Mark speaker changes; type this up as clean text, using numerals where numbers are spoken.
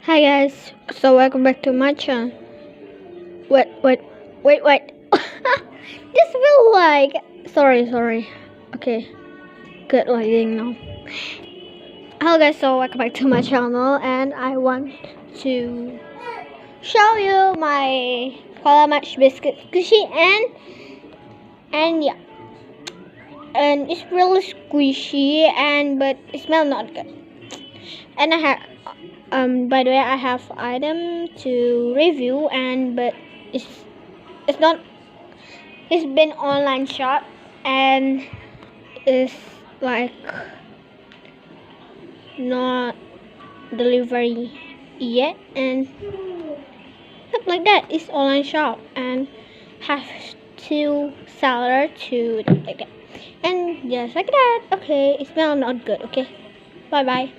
Speaker 1: Hi guys, so welcome back to my channel. Wait. This feel like sorry. Okay, good lighting now. Hello guys, so welcome back to my channel, and I want to show you my koala match biscuit squishy and yeah, and it's really squishy but it smells not good. And I have by the way, I have item to review, but it's it's not. It's been online shop and it's like not delivery yet, and stuff like that. It's online shop and have to seller to like that, and just like that. Okay, it smells not good. Okay, bye.